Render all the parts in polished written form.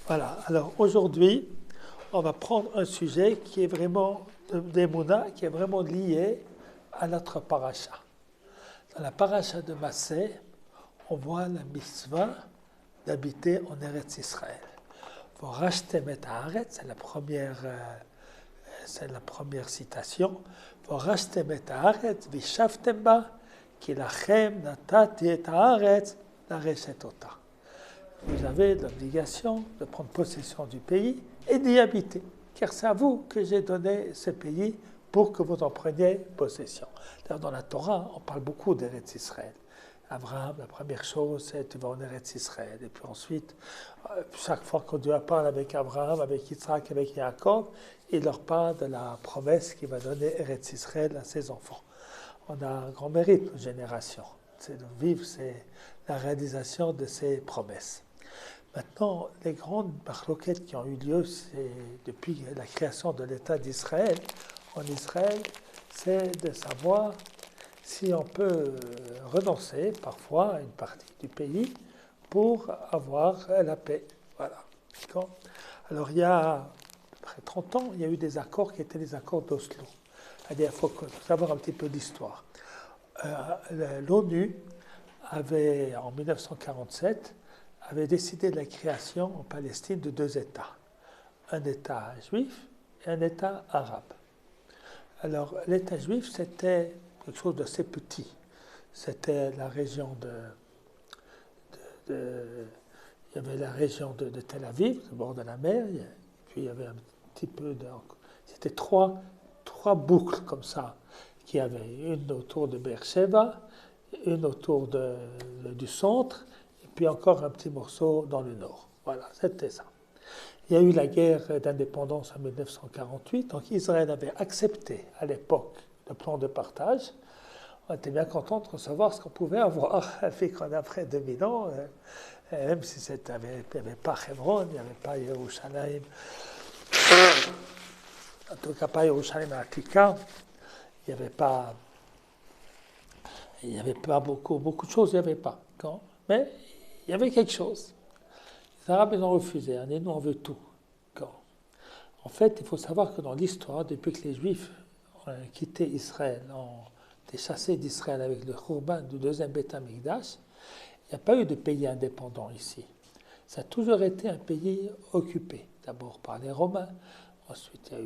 Voilà, alors aujourd'hui, on va prendre un sujet qui est vraiment d'Emouna, qui est vraiment lié à notre paracha. Dans la paracha de Massé, on voit la mitzvah d'habiter en Eretz Israël. Vous racheter Haaretz, c'est la première citation. Vous racheter Haaretz, vishavtem ba, ki lachem natati et Haaretz, nareshet ota. Vous avez l'obligation de prendre possession du pays et d'y habiter, car c'est à vous que j'ai donné ce pays pour que vous en preniez possession. D'ailleurs, dans la Torah, on parle beaucoup d'Eretz Israël. Abraham, la première chose, c'est tu vas en Eretz Israël. Et puis ensuite, chaque fois que Dieu parle avec Abraham, avec Yitzhak, avec Yaakov, il leur parle de la promesse qu'il va donner Eretz Israël à ses enfants. On a un grand mérite, nos générations. C'est de vivre la réalisation de ces promesses. Maintenant, les grandes marloquettes qui ont eu lieu depuis la création de l'État d'Israël, en Israël, c'est de savoir si on peut renoncer parfois à une partie du pays pour avoir la paix. Voilà. Alors, il y a près de 30 ans, il y a eu des accords qui étaient les accords d'Oslo. Il faut savoir un petit peu d'histoire. L'ONU avait, en 1947, avait décidé de la création en Palestine de 2 États. Un État juif et un État arabe. Alors, l'État juif, c'était quelque chose d'assez petit. C'était la région il y avait la région de Tel Aviv, au bord de la mer, et puis il y avait un petit peu de... C'était trois boucles comme ça, qui y avait une autour de Beersheba, une autour du centre, et puis encore un petit morceau dans le nord. Voilà, c'était ça. Il y a eu la guerre d'indépendance en 1948, donc Israël avait accepté à l'époque le plan de partage. On était bien content de recevoir ce qu'on pouvait avoir, fait qu'on a près de 2000 ans, même si il n'y avait pas Hebron, il n'y avait pas Yerushalayim, en tout cas pas Yerushalayim Atika, il n'y avait pas beaucoup de choses, il n'y avait pas. Mais il y avait quelque chose. Les Arabes, ils ont refusé. Et nous, on veut tout. En fait, il faut savoir que dans l'histoire, depuis que les Juifs ont quitté Israël, ont été chassés d'Israël avec le Khurban du deuxième Beth Amikdash, il n'y a pas eu de pays indépendant ici. Ça a toujours été un pays occupé. D'abord par les Romains, ensuite il y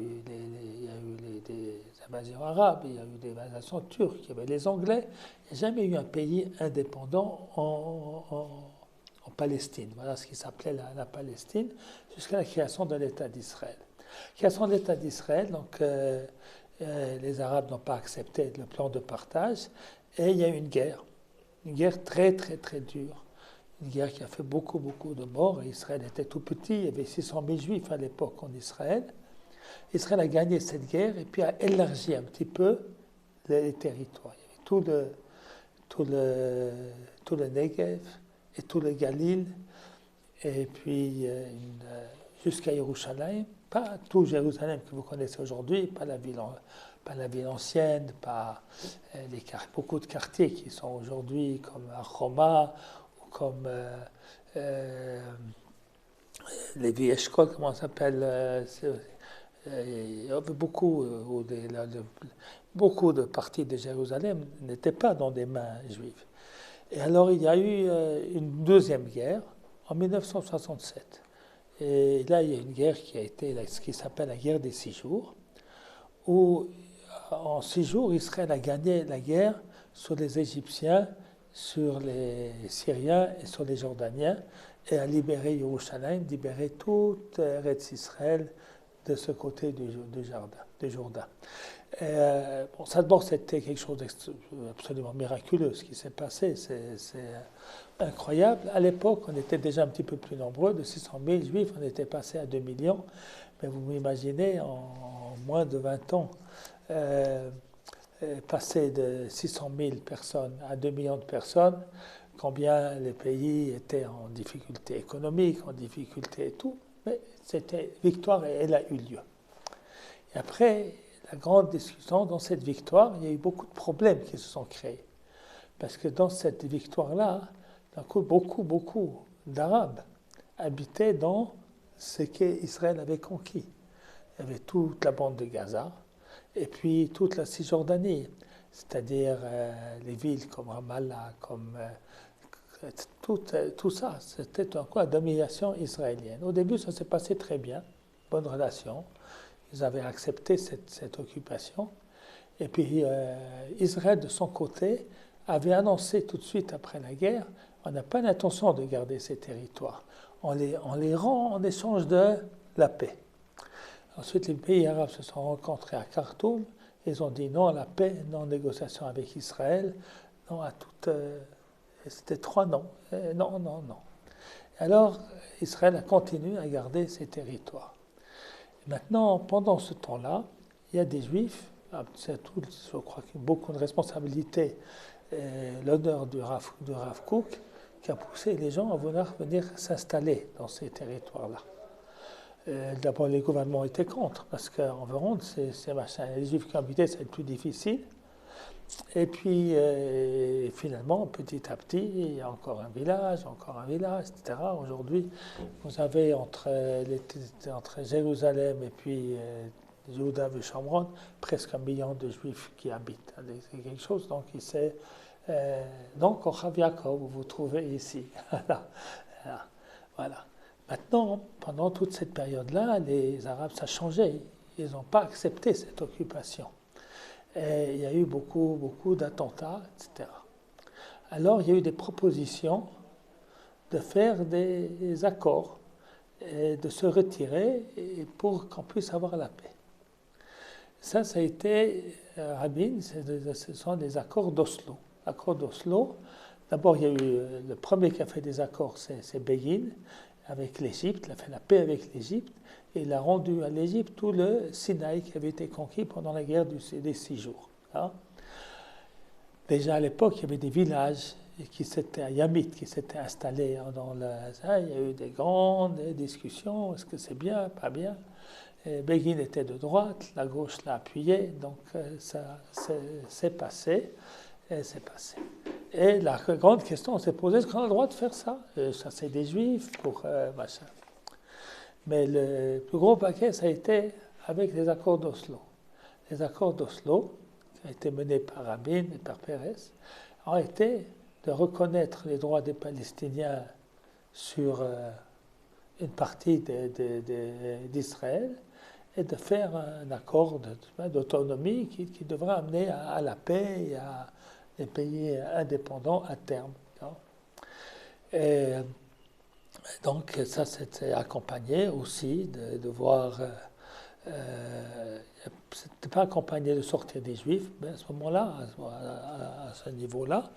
a eu des invasions arabes, il y a eu des invasions turques, il y avait les Anglais. Il n'y a jamais eu un pays indépendant en Palestine. Voilà ce qui s'appelait la Palestine, jusqu'à la création de l'État d'Israël. La création de l'État d'Israël, donc les Arabes n'ont pas accepté le plan de partage, et il y a eu une guerre très très très dure, une guerre qui a fait beaucoup de morts. Israël était tout petit, il y avait 600 000 Juifs à l'époque en Israël. Israël a gagné cette guerre et puis a élargi un petit peu les territoires. Il y avait tout le Negev et tout le Galil, et puis jusqu'à Yerushalayim, pas tout Jérusalem que vous connaissez aujourd'hui, pas la ville ancienne, pas beaucoup de quartiers qui sont aujourd'hui comme Homa, ou comme les Vieshkol, comment ça s'appelle, il y avait beaucoup de parties de Jérusalem n'étaient pas dans des mains juives. Et alors il y a eu une deuxième guerre en 1967. Et là, il y a une guerre qui a été ce qui s'appelle la guerre des 6 jours, où en 6 jours, Israël a gagné la guerre sur les Égyptiens, sur les Syriens et sur les Jordaniens, et a libéré Yerushalayim, libéré toute Eretz Israël de ce côté du Jourdain. Ça d'abord, c'était quelque chose d'absolument miraculeux, ce qui s'est passé, c'est incroyable. À l'époque, on était déjà un petit peu plus nombreux, de 600 000 Juifs, on était passé à 2 millions, mais vous m'imaginez, en moins de 20 ans, passer de 600 000 personnes à 2 millions de personnes, combien les pays étaient en difficulté économique, en difficulté et tout, mais c'était victoire et elle a eu lieu. Et après, la grande discussion, dans cette victoire, il y a eu beaucoup de problèmes qui se sont créés. Parce que dans cette victoire-là, d'un coup, beaucoup d'Arabes habitaient dans ce qu'Israël avait conquis. Il y avait toute la bande de Gaza et puis toute la Cisjordanie, c'est-à-dire les villes comme Ramallah, comme tout ça. C'était encore la domination israélienne. Au début, ça s'est passé très bien, bonne relation. Ils avaient accepté cette occupation. Et puis Israël, de son côté, avait annoncé tout de suite après la guerre, on n'a pas l'intention de garder ces territoires. On les rend en échange de la paix. Ensuite, les pays arabes se sont rencontrés à Khartoum. Ils ont dit non à la paix, non aux négociations avec Israël, non à toute... c'était 3 non. Non, non, non. Et alors, Israël a continué à garder ces territoires. Et maintenant, pendant ce temps-là, il y a des Juifs, je crois qu'il y a beaucoup de responsabilités, l'honneur du Rav Kook, qui a poussé les gens à vouloir venir s'installer dans ces territoires-là. D'abord, les gouvernements étaient contre, parce qu'en Veronde, ces machins, les Juifs qui habitaient, c'est plus difficile. Et puis, finalement, petit à petit, il y a encore un village, etc. Aujourd'hui, vous avez entre Jérusalem et puis Juda et Shomron, presque 1 million de Juifs qui habitent. C'est quelque chose, donc, donc, au Rav Yaakov, vous vous trouvez ici. Voilà. Maintenant, pendant toute cette période-là, les Arabes, ça a changé. Ils n'ont pas accepté cette occupation. Et il y a eu beaucoup d'attentats, etc. Alors, il y a eu des propositions de faire des accords, et de se retirer pour qu'on puisse avoir la paix. Ça a été, Rabin, ce sont des accords d'Oslo. Accords d'Oslo, d'abord, il y a eu le premier qui a fait des accords, c'est Begin, avec l'Égypte, il a fait la paix avec l'Égypte, et il a rendu à l'Égypte tout le Sinaï qui avait été conquis pendant la guerre des 6 jours. Hein. Déjà à l'époque, il y avait des villages à Yamit qui s'étaient installés dans ça. Il y a eu des grandes discussions, est-ce que c'est bien, pas bien. Et Begin était de droite, la gauche l'a appuyé, donc ça s'est passé. Et la grande question s'est posée, est-ce qu'on a le droit de faire ça? Ça, c'est des Juifs pour machin. Mais le plus gros paquet, ça a été avec les accords d'Oslo. Les accords d'Oslo, qui ont été menés par Rabin et par Pérez, ont été de reconnaître les droits des Palestiniens sur une partie d'Israël et de faire un accord d'autonomie qui devrait amener à la paix et à des pays indépendants à terme. Et donc ça, c'était accompagné aussi de voir... c'était pas accompagné de sortir des Juifs, mais à ce moment-là, à ce niveau-là,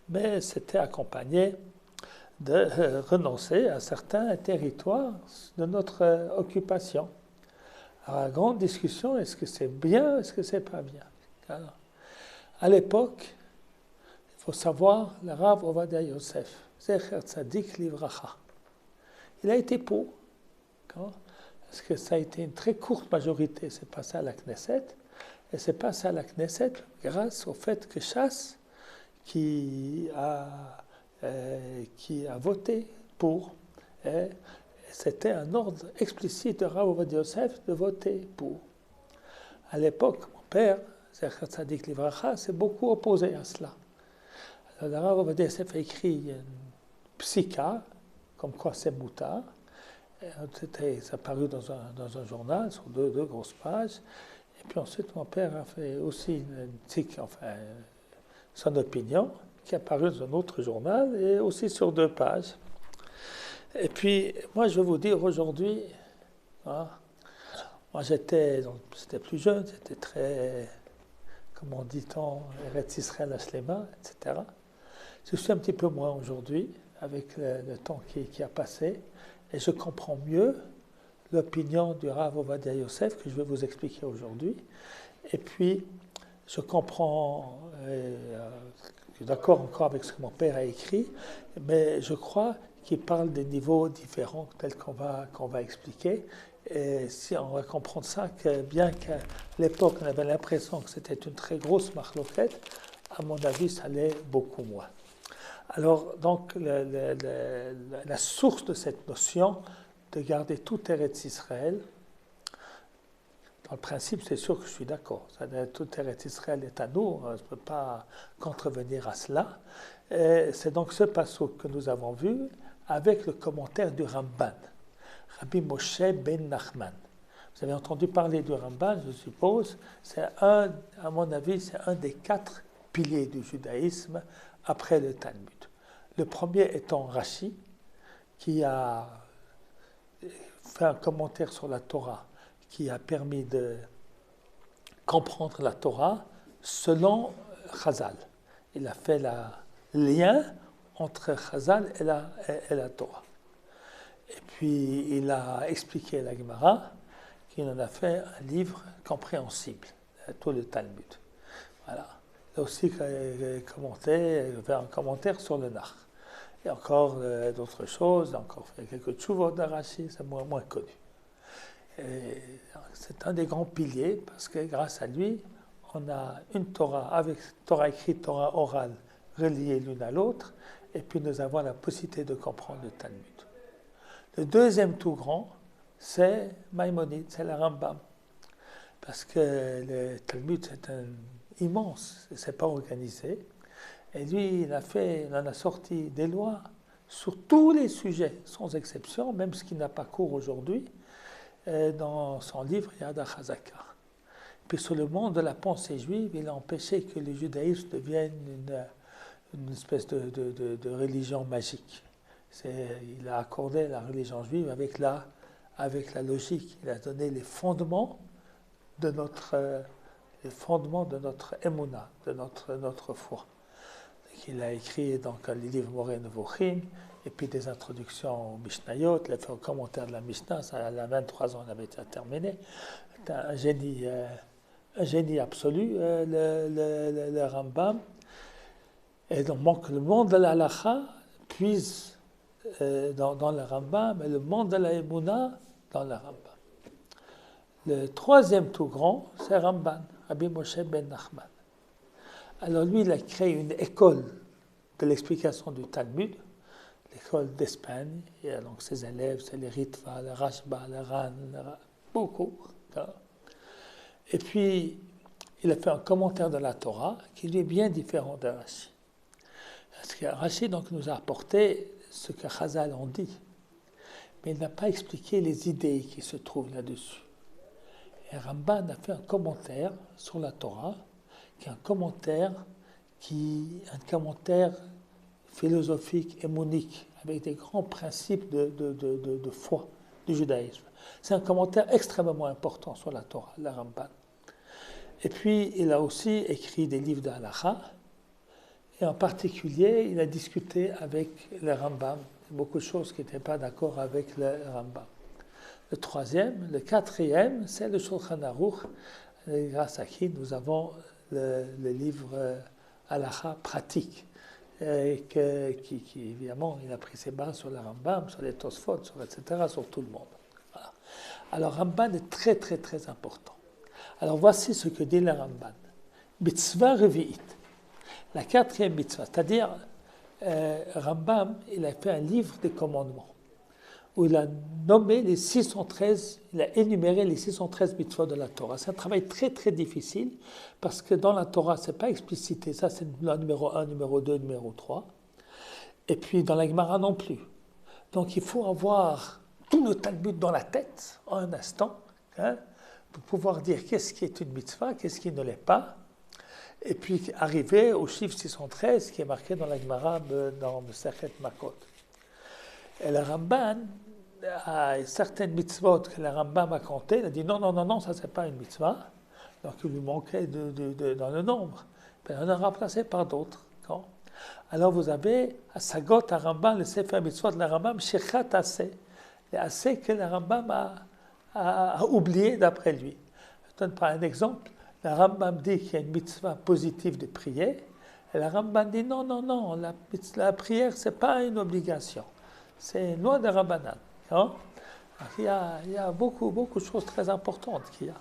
mais c'était accompagné de renoncer à certains territoires de notre occupation. Alors, la grande discussion, est-ce que c'est bien, est-ce que c'est pas bien? Alors, à l'époque, il faut savoir, le Rav Ovadia Yosef, Zecher Tzadik Livracha, il a été pour, parce que ça a été une très courte majorité, c'est passé à la Knesset, et c'est passé à la Knesset grâce au fait que Chasse, qui a voté pour, c'était un ordre explicite de Rav Ovadia Yosef de voter pour. À l'époque, mon père, Zecher Tzadik Livracha, s'est beaucoup opposé à cela. Alors, le Rav Ovadia Yosef a écrit une psika, comme quoi c'est moutard. Ça a paru dans un journal, sur deux grosses pages. Et puis ensuite, mon père a fait aussi une psika, son opinion, qui est apparue dans un autre journal, et aussi sur 2 pages. Et puis, moi, je vais vous dire aujourd'hui, moi j'étais plus jeune, j'étais très, comment dit-on, Eretz Israël Hashlema, etc. Je suis un petit peu moins aujourd'hui, avec le temps qui a passé, et je comprends mieux l'opinion du Rav Ovadia Yosef que je vais vous expliquer aujourd'hui. Et puis, je comprends, je suis d'accord encore avec ce que mon père a écrit, mais je crois qu'il parle des niveaux différents tels qu'on va expliquer. Et si on va comprendre ça, que bien qu'à l'époque on avait l'impression que c'était une très grosse marloquette, à mon avis, ça l'est beaucoup moins. Alors, donc, la source de cette notion de garder tout Eretz Israël. Dans le principe, c'est sûr que je suis d'accord. Tout Eretz Israël est à nous, je ne peux pas contrevenir à cela. C'est donc ce passage que nous avons vu avec le commentaire du Ramban, Rabbi Moshe ben Nachman. Vous avez entendu parler du Ramban, je suppose. À mon avis, c'est un des 4 piliers du judaïsme après le Talmud. Le premier étant Rashi, qui a fait un commentaire sur la Torah, qui a permis de comprendre la Torah selon Chazal. Il a fait le lien entre Chazal et la Torah. Et puis il a expliqué la Gemara, qu'il en a fait un livre compréhensible, tout le Talmud. Voilà. Il a aussi fait un commentaire sur le Nach. Et encore d'autres choses, encore fait quelques tchouvot d'Arashi, c'est moins connu. C'est un des grands piliers parce que grâce à lui, on a une Torah avec Torah écrite, Torah orale reliées l'une à l'autre, et puis nous avons la possibilité de comprendre le Talmud. Le deuxième tout grand, c'est Maïmonide, c'est la Rambam. Parce que le Talmud, c'est immense, c'est pas organisé. Et lui, il en a sorti des lois sur tous les sujets, sans exception, même ce qui n'a pas cours aujourd'hui, dans son livre Yad HaChazaka. Puis sur le monde de la pensée juive, il a empêché que le judaïsme devienne une espèce de religion magique. Il a accordé la religion juive avec la logique. Il a donné les fondements de notre émouna, de notre foi. Il a écrit donc les livres Moreh Nevuchim, et puis des introductions au Mishnayot. Il a fait un commentaire de la Mishnah, ça, à 23 ans, on avait déjà terminé. C'est un génie absolu, le Rambam. Et donc le monde de la halacha puise dans le Rambam, et le monde de la Emouna dans le Rambam. Le troisième tout grand, c'est Ramban, Rabbi Moshe ben Nachman. Alors lui, il a créé une école de l'explication du Talmud, l'école d'Espagne. Il y a donc ses élèves, c'est les Ritva, le Rashba, le Ran, beaucoup. Et puis, il a fait un commentaire de la Torah qui lui est bien différent de Rashi. Parce que Rashi donc, nous a apporté ce que Chazal en dit, mais il n'a pas expliqué les idées qui se trouvent là-dessus. Et Ramban a fait un commentaire sur la Torah, qui est un commentaire philosophique et monique, avec des grands principes de foi du judaïsme. C'est un commentaire extrêmement important sur la Torah, le Ramban. Et puis, il a aussi écrit des livres de halakha, et en particulier, il a discuté avec le Rambam, beaucoup de choses qui n'étaient pas d'accord avec le Rambam. Le quatrième, c'est le Shulchan Aruch, grâce à qui nous avons le livre halakha pratique, qui évidemment, il a pris ses bases sur le Rambam, sur les Tosfot, etc., sur tout le monde. Voilà. Alors, Ramban est très, très, très important. Alors, voici ce que dit le Ramban. Mitzvah revi'it. La 4e mitzvah, c'est-à-dire, Rambam, il a fait un livre des commandements, où il a nommé les 613, il a énuméré les 613 mitzvot de la Torah. C'est un travail très très difficile, parce que dans la Torah, ce n'est pas explicité, ça c'est le numéro 1, numéro 2, numéro 3, et puis dans la Gemara non plus. Donc il faut avoir tout le Talmud dans la tête, en un instant, pour pouvoir dire qu'est-ce qui est une mitzvah, qu'est-ce qui ne l'est pas, et puis arriver au chiffre 613 qui est marqué dans la Gemara dans le Sechet Makot. Et le Ramban a certaines mitzvot que le Rambam a comptées, il a dit non, ça c'est pas une mitzvah, donc il lui manquait dans le nombre. Puis on a remplacé par d'autres. Alors vous avez à Sagot, à Rambam, le Sefer Mitzvot de la Rambam, Shechat Aseh, les Aseh que le Rambam a oublié d'après lui. Je donne pas un exemple. Le Rambam dit qu'il y a une mitzvah positive de prier, et le Rambam dit non, la prière c'est pas une obligation. C'est une loi de Rabbanan. Il y a beaucoup de choses très importantes qu'il y a.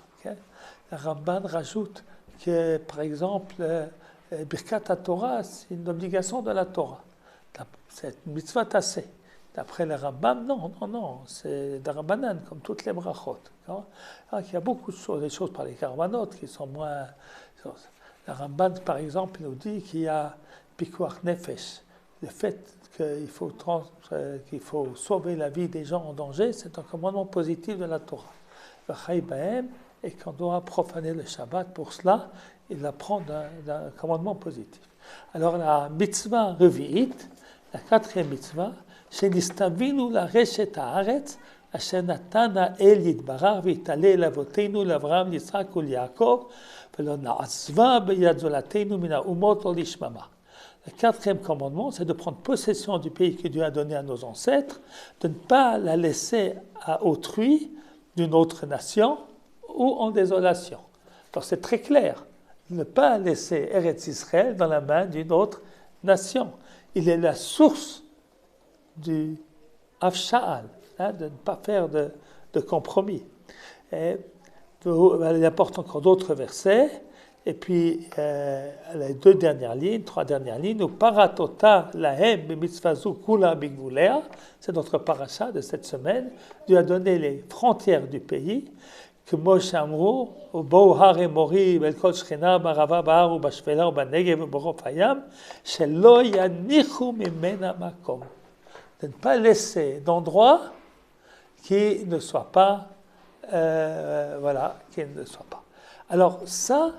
Le Ramban rajoute que, par exemple, Birkat HaTorah, c'est une obligation de la Torah. C'est une mitzvah tassée. D'après le Rambam, non, c'est de Rabbanan, comme toutes les brachot. Alors, il y a beaucoup de choses, des choses par les Karbanot qui sont moins... Le Ramban, par exemple, nous dit qu'il y a Pikuach Nefesh, le fait qu'il faut sauver la vie des gens en danger, c'est un commandement positif de la Torah. Le Chai Bahem, et qu'on doit profaner le Shabbat pour cela, il apprend d'un commandement positif. Alors la mitzvah revi'it, la quatrième mitzvah, shenistavinu la reshet haaretz, asher natana el yitbarach v'yitale l'avotenu l'Avraham, l'Yitzhak u'Yaakov, v'lo na'azva b'yad zolatenu min ha'umot lo lishmama. Le quatrième commandement, c'est de prendre possession du pays que Dieu a donné à nos ancêtres, de ne pas la laisser à autrui d'une autre nation ou en désolation. Alors c'est très clair, ne pas laisser Eretz Israël dans la main d'une autre nation. Il est la source du Afsha'al, de ne pas faire de compromis. Et, il apporte encore d'autres versets. Et puis, les trois dernières lignes, nous paratota lahem b'mitzvazu kula bigvulea, c'est notre paracha de cette semaine. Dieu a donné les frontières du pays, que Moshe Amrou, Bo hare mori, belkol shchena, barava bahar, ou bashvela, ou banegev, ou borof hayam, shelo yanichu mimena makom. De ne pas laisser d'endroit qui ne soit pas, qui ne soit pas. Alors ça,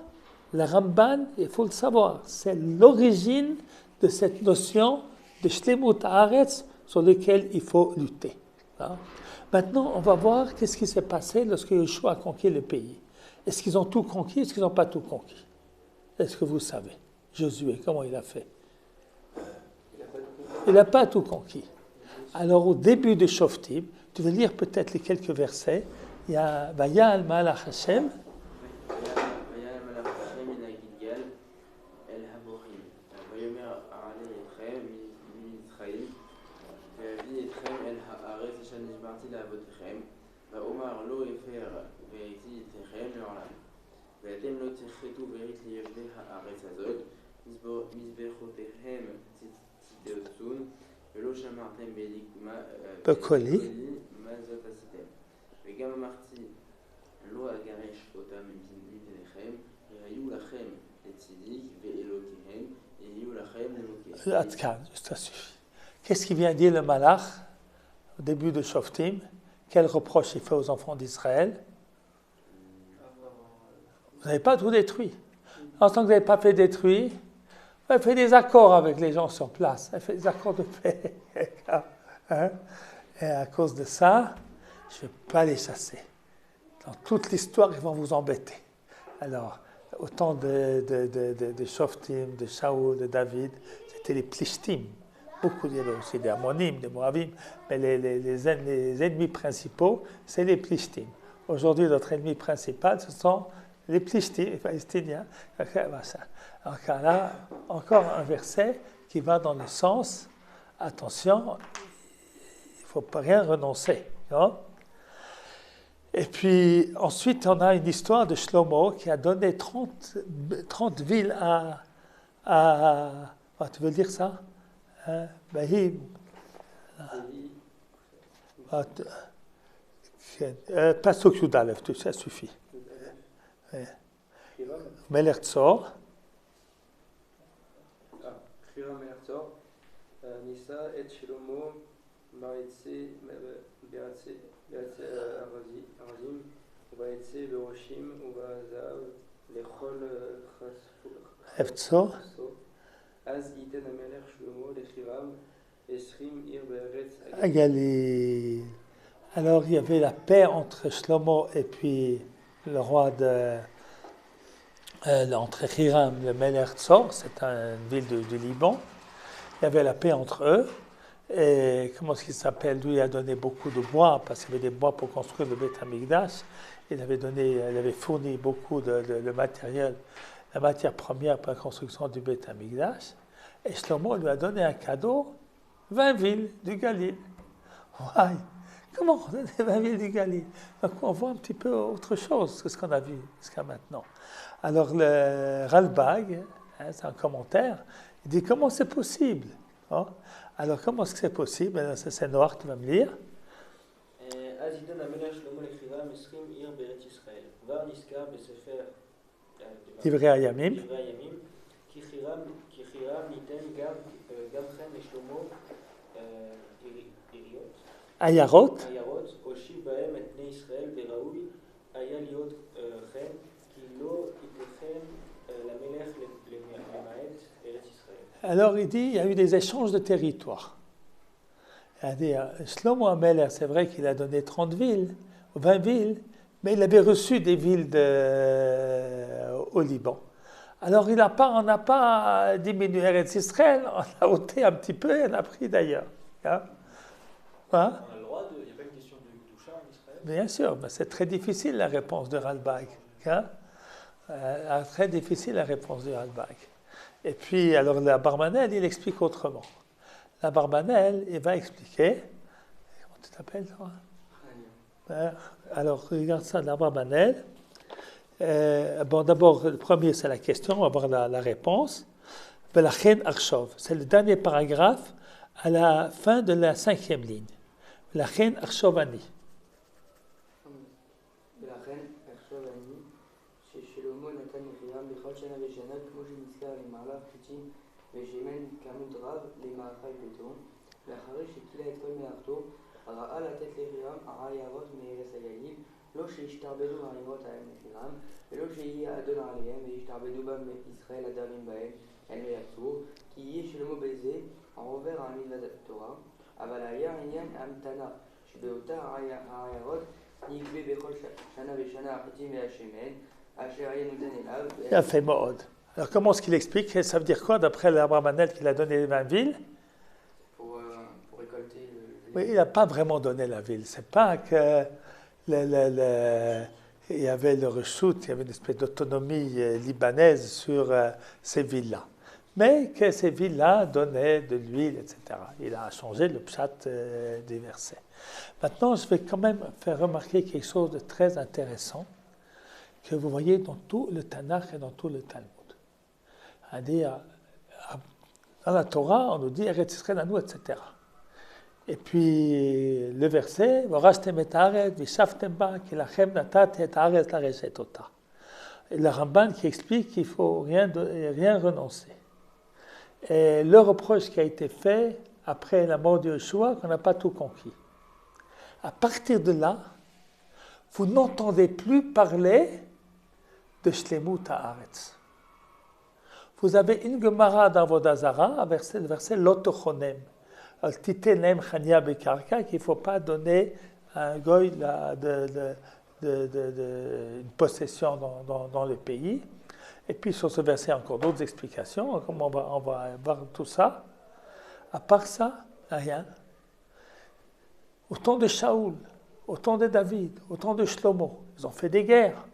le Ramban, il faut le savoir, c'est l'origine de cette notion de Shlemut Haaretz sur laquelle il faut lutter. Maintenant, on va voir qu'est-ce qui s'est passé lorsque Yeshua a conquis le pays. Est-ce qu'ils ont tout conquis, est-ce qu'ils n'ont pas tout conquis? Est-ce que vous savez? Josué, comment il a fait? Il n'a pas tout conquis. Alors, au début de Shoftim, tu veux lire peut-être les quelques versets. Il y a Vayal Malach Hashem. בקולי. וגם אמרתי, לא אגרש אותם מפניכם, והיו לכם לצידי ואלוקיהם, יהיו לכם לאלוקיהם. Ça suffit. Qu'est-ce qu'il vient dire le Malach au début de Shoftim? Quel reproche il fait aux enfants d'Israël? Vous n'avez pas tout détruit. En tant que vous n'avez pas fait détruire, vous avez fait des accords avec les gens sur place. Vous avez fait des accords de paix. Hein? Et à cause de ça, je ne vais pas les chasser. Dans toute l'histoire, ils vont vous embêter. Alors, au temps de Shoftim, de Shaoul, de David, c'était les Plishtim. Beaucoup, il y avait aussi des Ammonim, des Moabim, mais les ennemis principaux, c'est les Plishtim. Aujourd'hui, notre ennemi principal, ce sont les Plishtim, les Palestiniens. Alors là, encore un verset qui va dans le sens, attention, il ne faut pas rien renoncer. Non? Et puis ensuite, on a une histoire de Shlomo qui a donné 30 villes à tu veux dire ça? Bahim. Pasuk Yudalev, ça suffit. Melech Tzor. Melech Tzor. Nisa et Shlomo Baretze Arazim ובעצי בראשים ובזהב לכל חפצו. אז ייתן המלך שלמה לחירם 20 עיר בארץ Galil. Alors il y avait la paix entre Shlomo et puis le roi entre Hiram, le Melech Tzor, c'est une ville du Liban. Il y avait la paix entre eux. Et comment est-ce qu'il s'appelle? Lui, il a donné beaucoup de bois, parce qu'il y avait des bois pour construire le Beth Amikdash. Il avait fourni beaucoup de matériel, la matière première pour la construction du Beth Amikdash. Et Shlomo lui a donné un cadeau, 20 villes du Galil. Ouais. Comment on donne 20 villes du Galil? Donc on voit un petit peu autre chose que ce qu'on a vu jusqu'à maintenant. Alors le Ralbag, c'est un commentaire, il dit comment c'est possible? Hein? Alors, comment est-ce que c'est possible? Alors, ça, c'est Noir qui va me lire. אז ייתן המלך שלמה לחירם 20 עיר בארץ ישראל. כבר נזכר בספר דברי הימים. כי חירם ניתן גם כן לשלמה עיירות. הושיב בהם את בני ישראל וראוי היה להיות כן, כי לא ייתכן למלך למעט ארץ ישראל. Alors, il dit, il y a eu des échanges de territoire. C'est-à-dire, Shlomo HaMelech, c'est vrai qu'il a donné 30 villes, 20 villes, mais il avait reçu des villes au Liban. Alors, on n'a pas diminué Eretz Israël, on a ôté un petit peu et on a pris d'ailleurs. Hein? Hein? On a le droit il n'y a pas une question de Kedusha en Israël? Bien sûr, mais c'est très difficile la réponse de Ralbag. Hein? Très difficile la réponse de Ralbag. Et puis, alors, la Barbanel, il explique autrement. La Barbanel, il va expliquer. Comment tu t'appelles, toi? Alors, regarde ça, la Barbanel. Bon, d'abord, le premier, c'est la question, on va voir la réponse. Velachen Arshov, c'est le dernier paragraphe à la fin de la 5e ligne. Velachen Arshovani. ולכן עכשיו אני ששלמה נתן לחירם בכל שנה ושנה כמו שנזכר למעלה חיטים ושמן כמות רב למאכל ביתו ואחרי שכילה את כל מלאכתו ראה לתת לחירם העיירות מארץ הגליל לא שישתעבדו העיירות ההם לחירם ולא שיהיה אדון עליהם וישתעבדו בהם ישראל הדרים בהם הם לא יחצו כי יהיה שלמה בזה העובר על מצוות התורה אבל היה עניין המתנה שבאותה העיירות נגבה בכל שנה ושנה החיטים והשמן אשר היה נותן אליו. Il a fait Mo'od. Alors comment est-ce qu'il explique? Ça veut dire quoi d'après l'Abramanel qu'il a donné les 20 villes? Pour récolter Oui, il n'a pas vraiment donné la ville. C'est pas que il y avait le reshoot, il y avait une espèce d'autonomie libanaise sur ces villes-là. Mais que ces villes-là donnaient de l'huile, etc. Il a changé le pshat des versets. Maintenant, je vais quand même faire remarquer quelque chose de très intéressant que vous voyez dans tout le Tanakh et dans tout le Talmud. C'est-à-dire, dans la Torah, on nous dit Eretz Israël à nous, etc. Et puis le verset, Vorashtem et haaretz, vishaftem ba, ki lachem natat et haaretz lareshet ota. Et le Ramban qui explique qu'il ne faut rien renoncer. Et le reproche qui a été fait après la mort de Yeshua, qu'on n'a pas tout conquis. À partir de là, vous n'entendez plus parler de Shlemut haaretz. Vous avez une Gemara dans Avodah Zarah, le verset Lotochonem. Al-Titenem Chania Bekarka, qu'il ne faut pas donner à un goy une possession dans le pays. Et puis sur ce verset, encore d'autres explications, comme on va voir tout ça. À part ça, rien. Au temps de Shaoul, au temps de David, au temps de Shlomo, ils ont fait des guerres.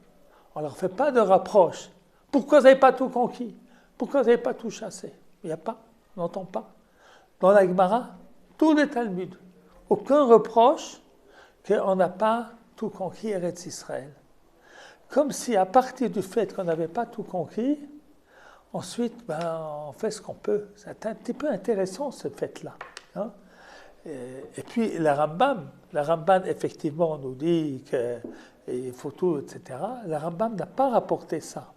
On ne leur fait pas de rapproche. Pourquoi vous n'avez pas tout conquis? Pourquoi vous n'avez pas tout chassé? Il n'y a pas, on n'entend pas. Dans la Gemara, tout le Talmud, aucun reproche qu'on n'a pas tout conquis Eretz Israël. Comme si à partir du fait qu'on n'avait pas tout conquis, ensuite on fait ce qu'on peut. C'est un petit peu intéressant ce fait-là. Hein? Et puis la Rambam effectivement nous dit qu'il faut tout, etc. La Rambam n'a pas rapporté ça.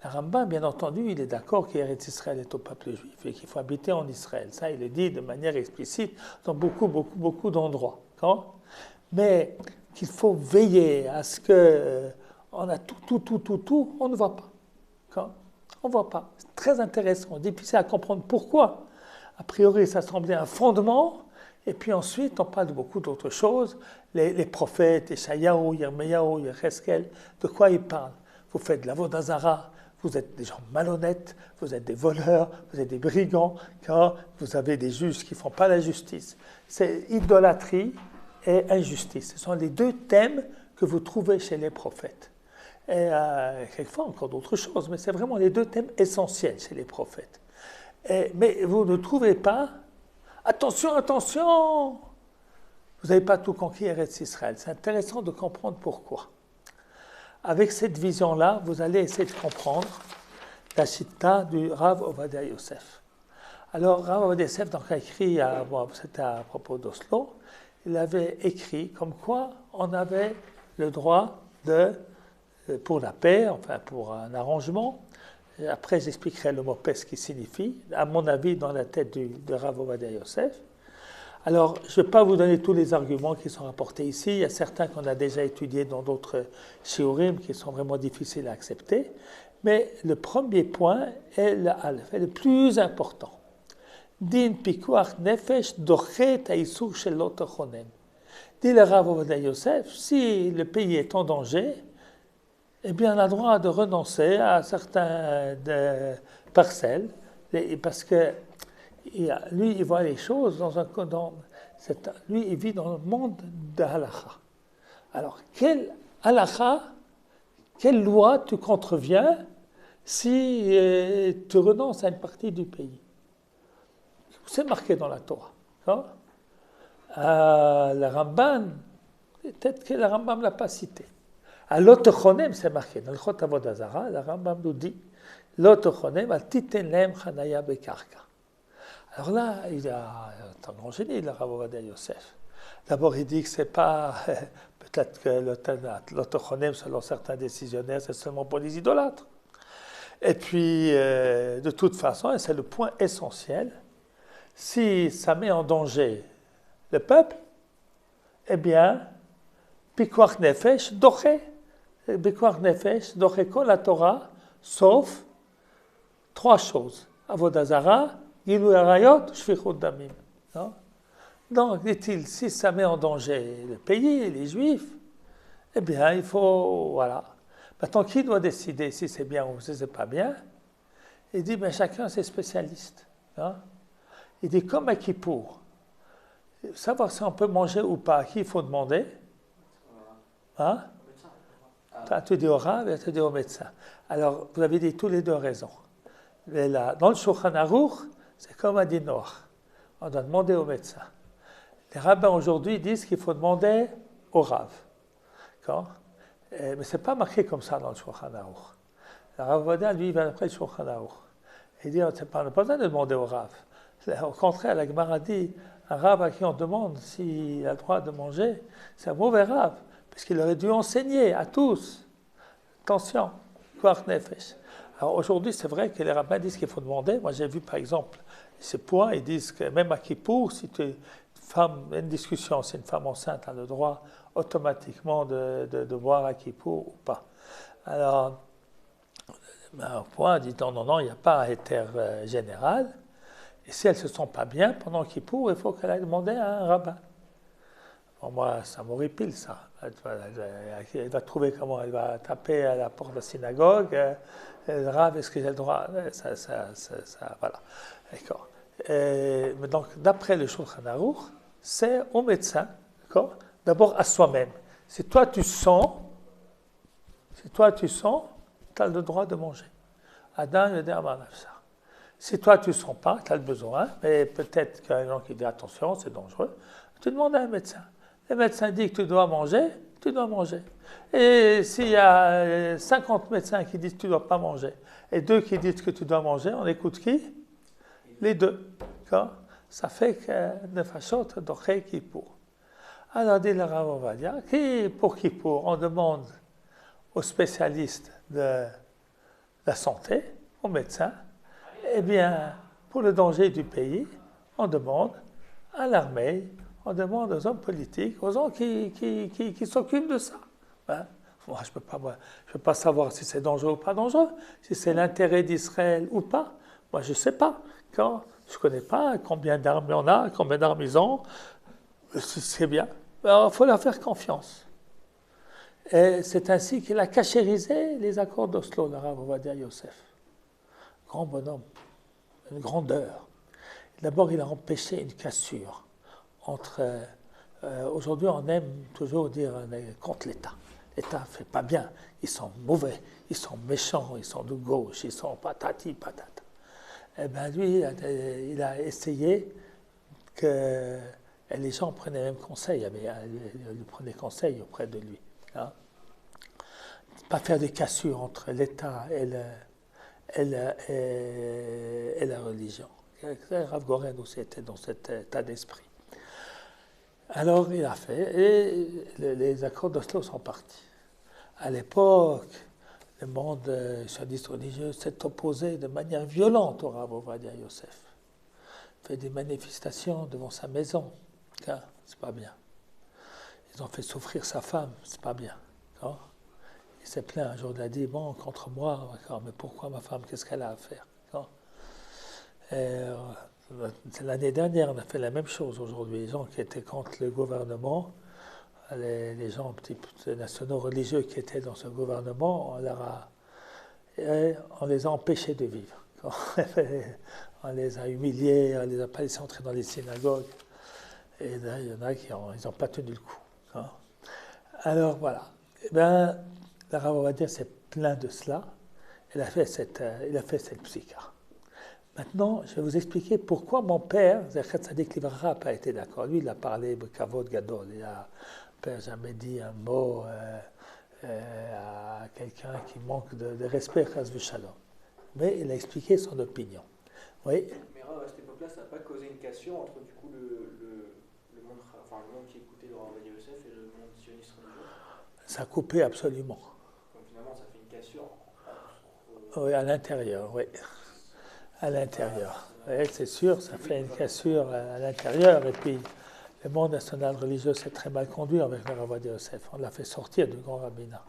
Le Rambam, bien entendu, il est d'accord qu'Eretz Israël est au peuple juif et qu'il faut habiter en Israël. Ça, il est dit de manière explicite dans beaucoup d'endroits. Mais qu'il faut veiller à ce qu'on a tout, on ne voit pas. On ne voit pas. C'est très intéressant, difficile à comprendre pourquoi. A priori, ça semblait un fondement, et puis ensuite, on parle de beaucoup d'autres choses. Les prophètes, Eshayahu, Yirmiyahu, Yecheskel, de quoi ils parlent? Vous faites de l'Avodah Zarah, vous êtes des gens malhonnêtes, vous êtes des voleurs, vous êtes des brigands, car vous avez des juges qui ne font pas la justice. C'est idolâtrie et injustice. Ce sont les deux thèmes que vous trouvez chez les prophètes. Et quelquefois encore d'autres choses, mais c'est vraiment les deux thèmes essentiels chez les prophètes. Mais vous ne trouvez pas, attention, vous n'avez pas tout conquis Eretz Israël. C'est intéressant de comprendre pourquoi. Avec cette vision-là, vous allez essayer de comprendre la chita du Rav Ovadia Yosef. Alors, Rav Ovadia Yosef donc, a écrit, c'était à propos d'Oslo, il avait écrit comme quoi on avait le droit pour la paix, enfin pour un arrangement. Et après, j'expliquerai le mot paix, ce qui signifie, à mon avis, dans la tête de Rav Ovadia Yosef. Alors, je ne vais pas vous donner tous les arguments qui sont rapportés ici. Il y a certains qu'on a déjà étudiés dans d'autres shiurim qui sont vraiment difficiles à accepter. Mais le premier point est le plus important. Din pikuach nefesh dochet haïsur shelo tochonem. Dit le Rav Ovadia Yosef, si le pays est en danger, eh bien, on a le droit de renoncer à certaines parcelles, parce que lui, il voit les choses lui, il vit dans le monde de halakha. Alors, quelle halakha, quelle loi tu contreviens si tu renonces à une partie du pays? C'est marqué dans la Torah. Le Ramban, peut-être que le Rambam ne l'a pas cité. À l'Otochonem, c'est marqué. Dans le Chot Avodah Zara, le Rambam nous dit l'Otochonem, al titen lem chanaya bekarka. Alors là, il a un grand génie, le Rav Ovadia Yosef. D'abord, il dit que c'est pas, peut-être que l'Otochonem, selon certains décisionnaires, c'est seulement pour les idolâtres. Et puis, de toute façon, et c'est le point essentiel, si ça met en danger le peuple, eh bien, Pikuach Nefesh, Doché. Pikuach Nefesh, Doché Kol la Torah, sauf 3 choses. Avodah Zara, Gilui Arayot, Shfichut Damim. Donc, dit-il, si ça met en danger le pays, les Juifs, eh bien, il faut, voilà. Maintenant, qui doit décider si c'est bien ou si c'est pas bien? Il dit, ben, chacun ses spécialistes. Il dit, comme à Kippour, savoir si on peut manger ou pas, à qui il faut demander? Tu dis au Rav et tu dis au médecin. Alors, vous avez dit tous les deux raison. Mais là, dans le Shulchan Aruch, c'est comme à Dinor. On doit demander au médecin. Les rabbins aujourd'hui disent qu'il faut demander au Rav. Mais ce n'est pas marqué comme ça dans le Shulchan Aruch. Le Rav Ovadia, lui, il va après le Shulchan Aruch. Il dit, on n'a pas besoin de demander au Rav. Au contraire, la Gemara dit, un Rav à qui on demande s'il a le droit de manger, c'est un mauvais Rav, parce qu'il aurait dû enseigner à tous. Attention, Pikuach Nefesh. Alors aujourd'hui, c'est vrai que les rabbins disent qu'il faut demander. Moi, j'ai vu par exemple ces points, ils disent que même à Kippour, si tu es une femme, une discussion, si une femme enceinte a le droit automatiquement de boire à Kippour ou pas. Alors, un point dit non, il n'y a pas un éther général. Et si elle ne se sent pas bien pendant Kippour, il faut qu'elle aille demander à un rabbin. Bon, moi, ça m'horripile, ça. Elle va trouver comment, elle va taper à la porte de la synagogue. Le Rav, est-ce que j'ai le droit? Voilà. D'accord. Mais donc, d'après le Shulchan Aruch, c'est au médecin, d'accord? D'abord à soi-même. Si toi tu sens, tu as le droit de manger. Adam le dit à Manafsa. Si toi tu ne sens pas, tu as le besoin, mais peut-être qu'il y a un gens qui disent attention, c'est dangereux, tu demandes à un médecin. Le médecin dit que tu dois manger, tu dois manger. Et s'il y a 50 médecins qui disent que tu ne dois pas manger, et 2 qui disent que tu dois manger, on écoute qui? Les 2. Ça fait que Nefashot Doché Kippour. Alors dit le Rav Ovadia, pour Kippour, on demande aux spécialistes de la santé, aux médecins, eh bien, pour le danger du pays, on demande à l'armée, on demande aux hommes politiques, aux gens qui s'occupent de ça. Moi, je ne peux pas savoir si c'est dangereux ou pas dangereux, si c'est l'intérêt d'Israël ou pas. Moi, je ne sais pas. Je ne connais pas combien d'armes on a, combien d'armes ils ont. C'est bien. Alors, il faut leur faire confiance. Et c'est ainsi qu'il a cachérisé les accords d'Oslo, le Rav Ovadia Yosef. Grand bonhomme, une grandeur. D'abord, il a empêché une cassure entre... aujourd'hui, on aime toujours dire contre l'État. L'État ne fait pas bien, ils sont mauvais, ils sont méchants, ils sont de gauche, ils sont patati patata. Eh bien, lui, il a essayé que les gens prenaient même conseil, ils prenaient conseil auprès de lui. Pas faire des cassures entre l'État et la religion. Rav Goren aussi était dans cet état d'esprit. Alors il a fait, et les accords d'Oslo sont partis. À l'époque, le monde sioniste religieux s'est opposé de manière violente au Rav Ovadia Yosef. Il fait des manifestations devant sa maison, c'est pas bien. Ils ont fait souffrir sa femme, c'est pas bien. Il s'est plaint un jour, il a dit, bon, contre moi, mais pourquoi ma femme, qu'est-ce qu'elle a à faire? L'année dernière, on a fait la même chose aujourd'hui. Les gens qui étaient contre le gouvernement, les gens nationaux religieux qui étaient dans ce gouvernement, on les a empêchés de vivre. On les a humiliés, on les a pas laissés entrer dans les synagogues. Et là, il y en a qui n'ont pas tenu le coup. Alors voilà. Eh bien, le Rav Ovadia s'est plaint de cela. Il a fait cette psika. Maintenant, je vais vous expliquer pourquoi mon père, Zecher Tzadik Livracha, n'a pas été d'accord. Lui, il a parlé de Kavod Gadol. Mon père n'a jamais dit un mot à quelqu'un qui manque de respect, Chas v'Shalom. Mais il a expliqué son opinion. Oui. Mais à cette époque-là, ça n'a pas causé une cassure entre du coup le monde qui écoutait le Rav Ovadia Yosef et le monde sioniste religieux? Ça a coupé absolument. Donc finalement, ça fait une cassure. Oui, à l'intérieur, oui. À l'intérieur. Oui, c'est sûr, ça fait une cassure à l'intérieur. Et puis, le monde national religieux s'est très mal conduit avec le Rav Ovadia Yosef. On l'a fait sortir du grand rabbinat.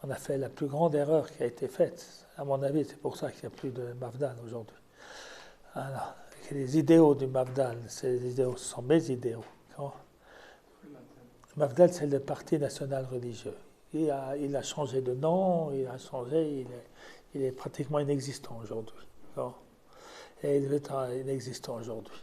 On a fait la plus grande erreur qui a été faite. À mon avis, c'est pour ça qu'il n'y a plus de Mafdal aujourd'hui. Voilà. Les idéaux du Mafdal, ce sont mes idéaux. Le Mafdal, c'est le Parti national religieux. Il a changé de nom, il est pratiquement inexistant aujourd'hui. Et il est inexistant aujourd'hui.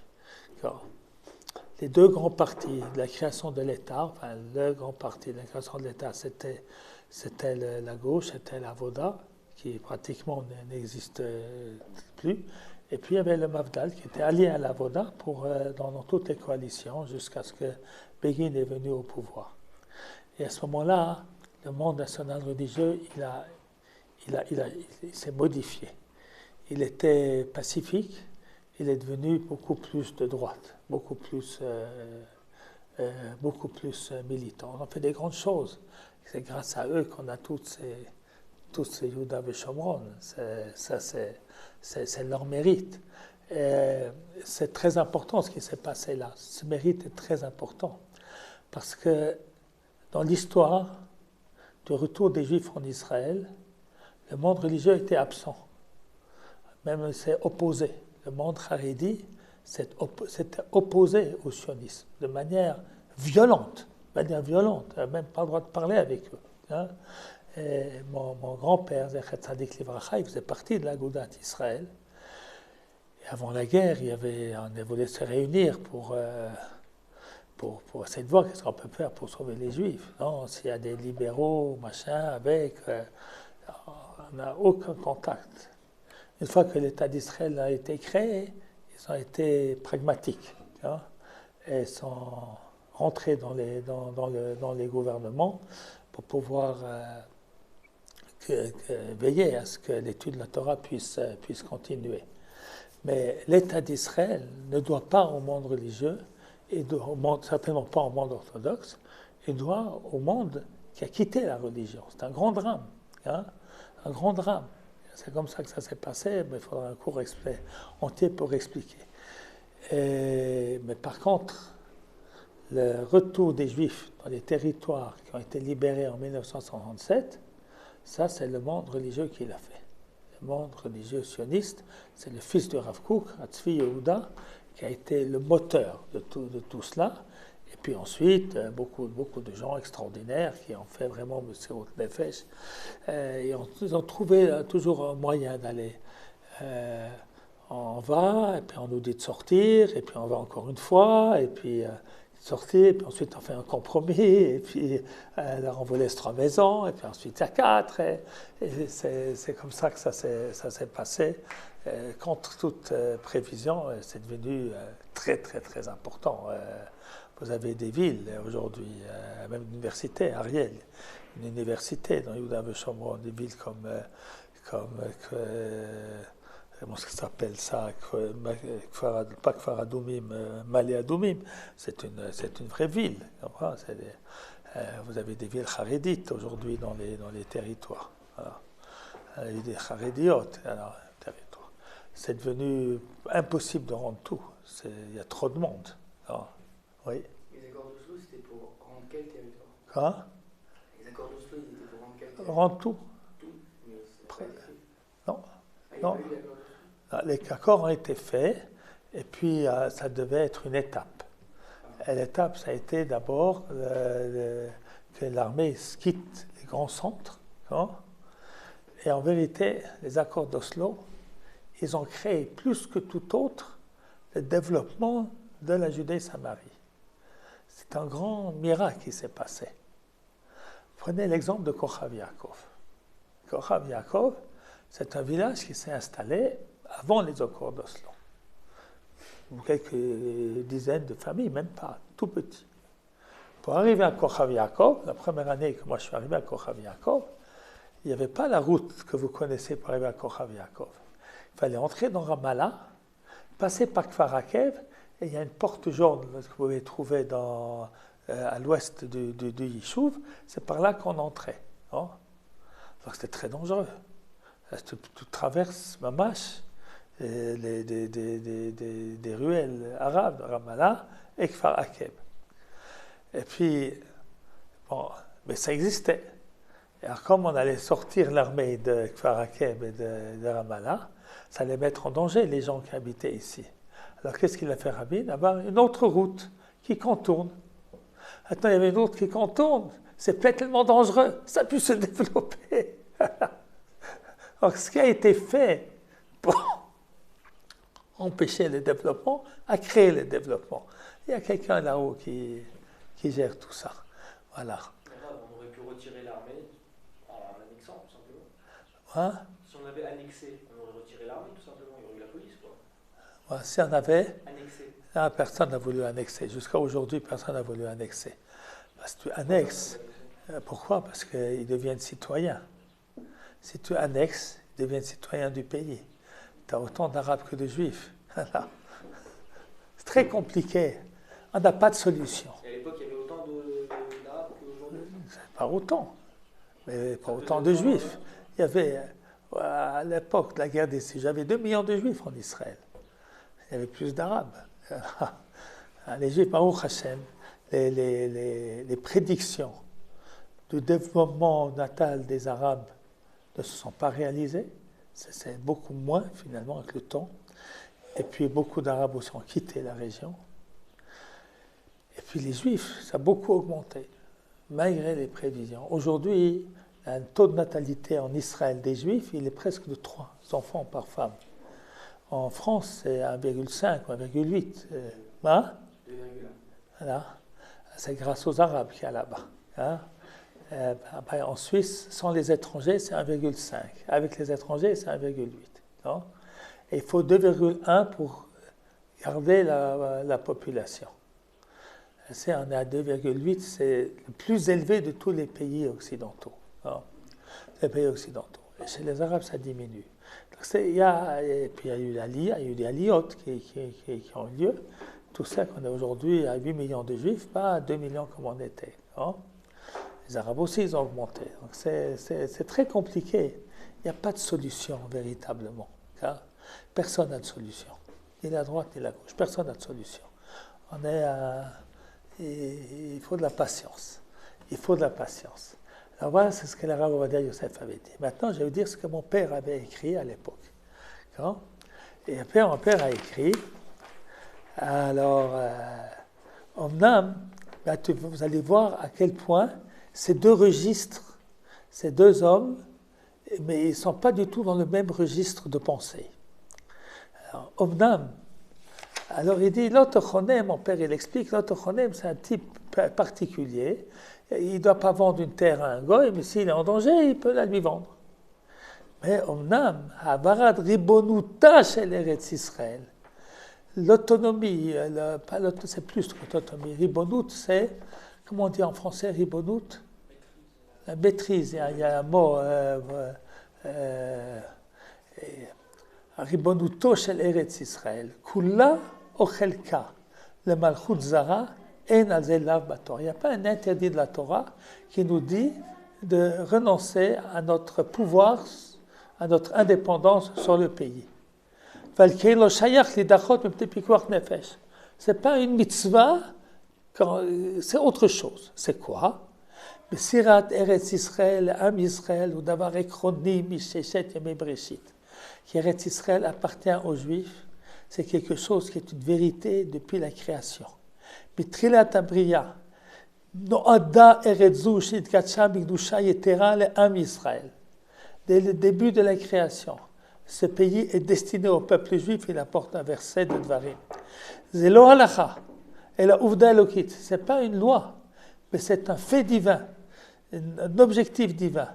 Les deux grands partis de la création de l'État, le grand parti de la création de l'État, c'était la gauche, c'était l'Avoda, qui pratiquement n'existe plus. Et puis il y avait le Mafdal qui était allié à l'Avoda dans toutes les coalitions jusqu'à ce que Begin est venu au pouvoir. Et à ce moment-là, le monde national religieux, il s'est modifié. Il était pacifique, il est devenu beaucoup plus de droite, beaucoup plus militant. On a fait des grandes choses. C'est grâce à eux qu'on a tous ces Yehuda et Shomron. C'est leur mérite. Et c'est très important ce qui s'est passé là. Ce mérite est très important. Parce que dans l'histoire du retour des Juifs en Israël, le monde religieux était absent. Même s'est opposé. Le monde haredi s'était opposé au sionisme de manière violente. On n'a même pas le droit de parler avec eux. Et mon grand-père, Zecher Tzadik Livracha, il faisait partie de l'Agudat Israël. Et avant la guerre, on voulait se réunir pour essayer de voir qu'est-ce qu'on peut faire pour sauver les Juifs. Non, s'il y a des libéraux, machin, on n'a aucun contact. Une fois que l'État d'Israël a été créé, ils ont été pragmatiques. Et sont rentrés dans les gouvernements pour pouvoir veiller à ce que l'étude de la Torah puisse continuer. Mais l'État d'Israël ne doit pas au monde religieux, et certainement pas au monde orthodoxe, il doit au monde qui a quitté la religion. C'est un grand drame. Un grand drame. C'est comme ça que ça s'est passé, mais il faudra un cours entier pour expliquer. Mais par contre, le retour des Juifs dans les territoires qui ont été libérés en 1967, ça c'est le monde religieux qui l'a fait. Le monde religieux sioniste, c'est le fils de Rav Kook, Tzvi Yehuda, qui a été le moteur de tout cela. Et puis ensuite, beaucoup de gens extraordinaires qui ont fait vraiment Messirut Nefesh. Ils ont trouvé toujours un moyen d'aller. On va, et puis on nous dit de sortir, et puis on va encore une fois, et puis sortir, et puis ensuite on fait un compromis, et puis alors on vous laisse 3 maisons, et puis ensuite il y a 4. Et c'est comme ça que ça s'est passé. Contre toute prévision, c'est devenu très, très, très important. Vous avez des villes aujourd'hui, même une université, Ariel, une université dans Yehuda Veshomron, des villes comme comment ça s'appelle ça, pas Kfar Adoumim, Malé Adoumim, c'est une vraie ville. Vous avez des villes charédites aujourd'hui dans les territoires. Voilà. Il y a des charédiotes dans les territoires. C'est devenu impossible de rendre tout. Il y a trop de monde. Alors, oui. Les accords d'Oslo, c'était pour rendre quel territoire? Quoi? Les accords d'Oslo, ils étaient pour rendre quel territoire? Rendre tout. Tout. Mais c'est pas écrit. Non. Ah, il n'y a Non. pas eu d'accord d'Oslo? Les accords ont été faits et puis ça devait être une étape. Et l'étape, ça a été d'abord que l'armée quitte les grands centres. Hein. Et en vérité, les accords d'Oslo, ils ont créé plus que tout autre le développement de la Judée-Samarie. C'est un grand miracle qui s'est passé. Prenez l'exemple de Kochav Yaakov. Kochav Yaakov, c'est un village qui s'est installé avant les accords d'Oslo. Quelques dizaines de familles, même pas, tout petit. Pour arriver à Kochav Yaakov, la première année que moi je suis arrivé à Kochav Yaakov, il n'y avait pas la route que vous connaissez pour arriver à Kochav Yaakov. Il fallait entrer dans Ramallah, passer par Kfar Akev, et il y a une porte jaune que vous pouvez trouver à l'ouest du Yishuv, c'est par là qu'on entrait. Hein. Donc c'était très dangereux. Tu traverses Mamash, des ruelles arabes de Ramallah et Kfar Akev. Et puis, bon, mais ça existait. Et alors, comme on allait sortir l'armée de Kfar Akev et de Ramallah, ça allait mettre en danger les gens qui habitaient ici. Alors, qu'est-ce qu'il a fait Rabin? Avoir une autre route qui contourne. Attends, il y avait une autre qui contourne. C'est peut-être tellement dangereux. Ça a pu se développer. Alors, ce qui a été fait pour empêcher le développement a créé le développement. Il y a quelqu'un là-haut qui gère tout ça. Voilà. On aurait pu retirer l'armée en l'annexant, tout simplement. Hein? Si on avait annexé, on aurait retiré l'armée, tout simplement. Il y aurait eu la police, quoi. Ouais, si on avait... Annexé. Ah, personne n'a voulu annexer. Jusqu'à aujourd'hui, personne n'a voulu annexer. Parce que tu annexes. Pourquoi? Parce qu'ils deviennent citoyens. Si tu annexes, ils deviennent citoyens du pays. Tu as autant d'Arabes que de Juifs. C'est très compliqué. On n'a pas de solution. Et à l'époque, il y avait autant d'Arabes qu'aujourd'hui? Pas autant, mais pas autant de Juifs. Il y avait, à l'époque de la guerre des Six, j'avais 2 millions de Juifs en Israël. Il y avait plus d'Arabes. Les Juifs, Baruch Hashem, les prédictions du développement natal des Arabes ne se sont pas réalisées. C'est beaucoup moins, finalement, avec le temps. Et puis, beaucoup d'Arabes aussi ont quitté la région. Et puis, les Juifs, ça a beaucoup augmenté, malgré les prévisions. Aujourd'hui, un taux de natalité en Israël des Juifs, il est presque de 3 enfants par femme. En France, c'est 1,5 ou 1,8. Hein? 2,1. Voilà. C'est grâce aux Arabes qu'il y a là-bas. Hein? Après, en Suisse, sans les étrangers, c'est 1,5. Avec les étrangers, c'est 1,8. Hein? Et il faut 2,1 pour garder la population. On est à 2,8, c'est le plus élevé de tous les pays occidentaux. Hein? Les pays occidentaux. Et chez les Arabes, ça diminue. Donc et puis il y a eu l'Aliyah, il y a eu des Aliyot qui ont eu lieu. Tout ça qu'on est aujourd'hui à 8 millions de Juifs, pas à 2 millions comme on était. Hein? Les Arabes aussi, ils ont augmenté. Donc c'est très compliqué. Il n'y a pas de solution véritablement. Hein? Personne n'a de solution. Ni la droite ni la gauche. Personne n'a de solution. Il faut de la patience. Il faut de la patience. Alors voilà, c'est ce que le Rav Ovadia Yosef avait dit. Maintenant, je vais vous dire ce que mon père avait écrit à l'époque. Et après, mon père a écrit, alors, Omnam, vous allez voir à quel point ces deux registres, ces deux hommes, mais ils ne sont pas du tout dans le même registre de pensée. Alors, Omnam, alors il dit, l'autochonem, mon père il explique, l'autochonem c'est un type particulier, il ne doit pas vendre une terre à un goy, mais s'il est en danger, il peut la lui vendre. Mais Omnam, Havarad Ribonuta chez l'Eretz Israël, l'autonomie, c'est plus que l'autonomie, Ribonut c'est, comment on dit en français Ribonut? La maîtrise, il y a un mot, ריבונותו של ארץ ישראל, כולה או חלקה, למלכות זרה, אין על זה לאו בתורה. Il n'y a pas un interdit de la Torah qui nous dit de renoncer à notre pouvoir, à notre indépendance sur le pays. ועל כן לא שייך להידחות מפני פיקוח נפש. Ce n'est pas une mitzvah, c'est autre chose. C'est quoi? מסירת ארץ ישראל לעם ישראל הוא דבר עקרוני מששת ימי בראשית. כי ארץ ישראל appartient aux Juifs, c'est quelque chose qui est une vérité depuis la création. מתחילת הבריאה, נועדה ארץ זו שהתקדשה בקדושה יתרה לעם ישראל. Dès le début de la création, ce pays est destiné au peuple juif, il apporte un verset de Dvarim. זה לא הלכה, אלא עובדה אלוקית. Ce n'est pas une loi, mais c'est un fait divin, un objectif divin.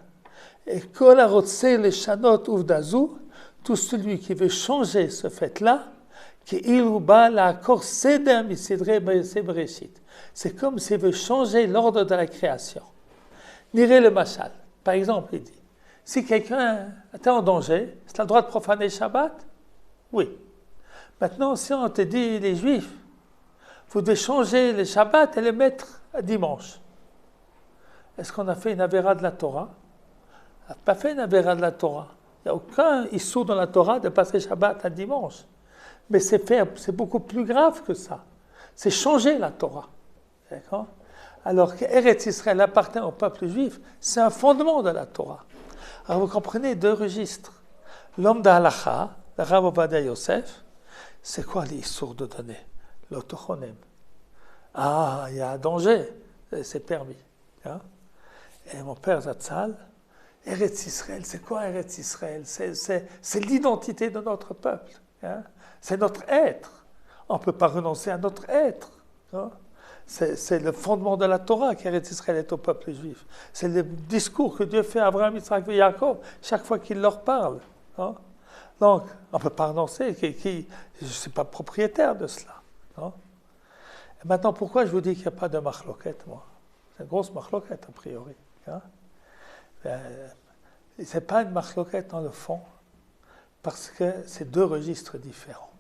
Et כל הרוצה לשנות עובדה זו, tout celui qui veut changer ce fait-là, כאילו בא לעקור סדר מסדרי בראשית. C'est comme s'il veut changer l'ordre de la création. Nirez le machal. Par exemple, il dit, si quelqu'un est en danger, est-ce qu'il a le droit de profaner Shabbat? Oui. Maintenant, si on te dit, les Juifs, vous devez changer le Shabbat et le mettre à dimanche. Est-ce qu'on a fait une avéra de la Torah? On n'a pas fait une avéra de la Torah. Il n'y a aucun issue dans la Torah de passer Shabbat à dimanche. Mais c'est beaucoup plus grave que ça. C'est changer la Torah. D'accord? Alors que Eretz Israël appartient au peuple juif, c'est un fondement de la Torah. Alors vous comprenez deux registres. L'homme d'Halacha, le Rav Ovadia Yosef, c'est quoi l'issur de donner? L'autochonem. Ah, il y a un danger, c'est permis. Hein? Et mon père Zatzal, Eretz Israël, c'est quoi Eretz Israël? C'est l'identité de notre peuple. Hein? C'est notre être. On ne peut pas renoncer à notre être. Hein? C'est le fondement de la Torah qu'Eretz Israël est au peuple juif. C'est le discours que Dieu fait à Abraham, Isaac et Jacob chaque fois qu'il leur parle. Hein? Donc, on ne peut pas renoncer. Je ne suis pas propriétaire de cela. Hein? Et maintenant, pourquoi je vous dis qu'il n'y a pas de machloket, moi? C'est une grosse machloket, a priori. Hein? Ce n'est pas une machloket dans le fond, parce que c'est deux registres différents.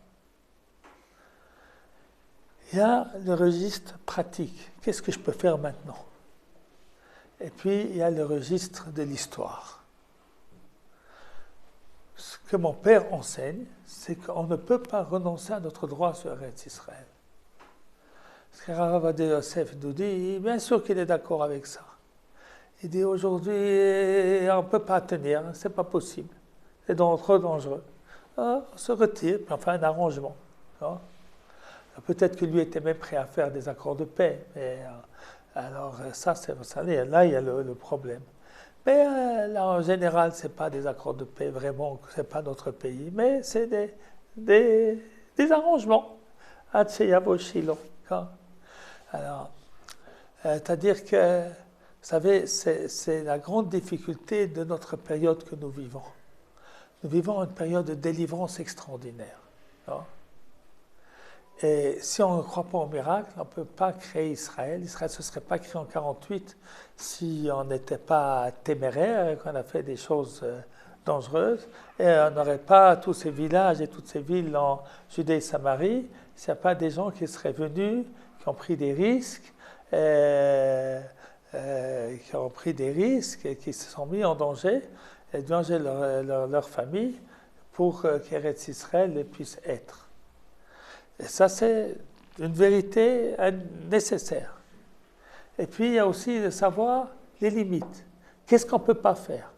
Il y a le registre pratique. Qu'est-ce que je peux faire maintenant? Et puis, il y a le registre de l'histoire. Ce que mon père enseigne, c'est qu'on ne peut pas renoncer à notre droit sur Eretz Israël. Ce que Rav Ovadia Yosef nous dit, bien sûr qu'il est d'accord avec ça. Il dit aujourd'hui, on ne peut pas tenir, ce n'est pas possible. C'est trop dangereux. On se retire, puis on fait un arrangement. Hein? Peut-être que lui était même prêt à faire des accords de paix, mais alors ça, là il y a le problème. Mais là, en général, ce n'est pas des accords de paix, vraiment, ce n'est pas notre pays, mais c'est des arrangements. Alors, c'est-à-dire que, vous savez, c'est la grande difficulté de notre période que nous vivons. Nous vivons une période de délivrance extraordinaire. Hein? Et si on ne croit pas au miracle, on ne peut pas créer Israël. Israël ne se serait pas créé en 1948 si on n'était pas téméraire, qu'on a fait des choses dangereuses. Et on n'aurait pas tous ces villages et toutes ces villes en Judée et Samarie s'il n'y a pas des gens qui seraient venus, qui ont pris des risques, et qui se sont mis en danger et de danger leur famille pour qu'Eretz Israël puisse être. Et ça, c'est une vérité nécessaire. Et puis, il y a aussi de savoir les limites. Qu'est-ce qu'on ne peut pas faire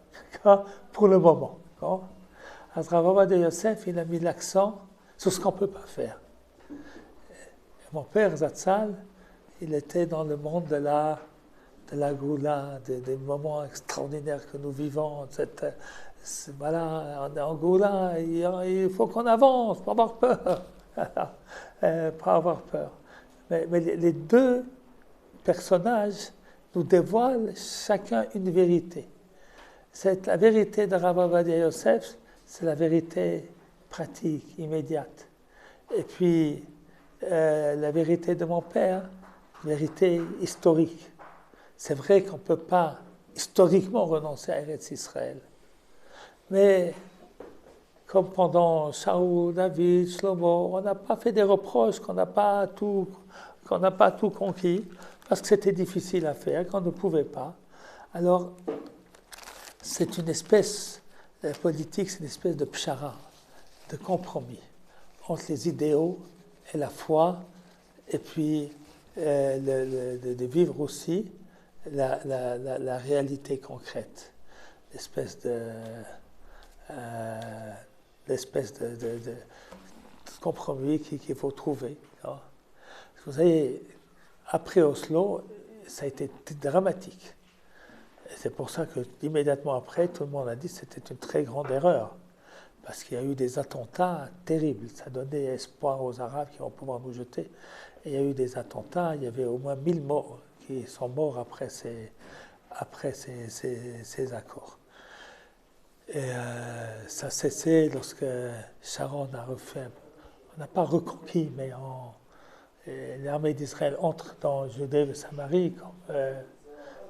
pour le moment? Rav Ovadia Yosef, il a mis l'accent sur ce qu'on ne peut pas faire. Et mon père Zatzal, il était dans le monde de la Goula, des moments extraordinaires que nous vivons. Voilà, en Goula, il faut qu'on avance, pas avoir peur. Pas avoir peur. Mais les deux personnages nous dévoilent chacun une vérité. La vérité de Rav Ovadia Yosef, c'est la vérité pratique, immédiate. Et puis, la vérité de mon père, vérité historique. C'est vrai qu'on ne peut pas historiquement renoncer à Eretz Israël. Mais comme pendant Shaul, David, Shlomo, on n'a pas fait des reproches qu'on n'a pas tout conquis, parce que c'était difficile à faire, qu'on ne pouvait pas. Alors, c'est une espèce, la politique, c'est une espèce de pshara, de compromis entre les idéaux et la foi, et puis de vivre aussi la réalité concrète, l'espèce de compromis qu'il faut trouver. Vous savez, après Oslo, ça a été dramatique. Et c'est pour ça que immédiatement après, tout le monde a dit que c'était une très grande erreur. Parce qu'il y a eu des attentats terribles. Ça donnait espoir aux Arabes qui vont pouvoir nous jeter. Et il y a eu des attentats, il y avait au moins 1000 morts qui sont morts après ces accords. Et ça cessait lorsque Sharon a refait, on n'a pas reconquis, mais l'armée d'Israël entre dans Judée et Samarie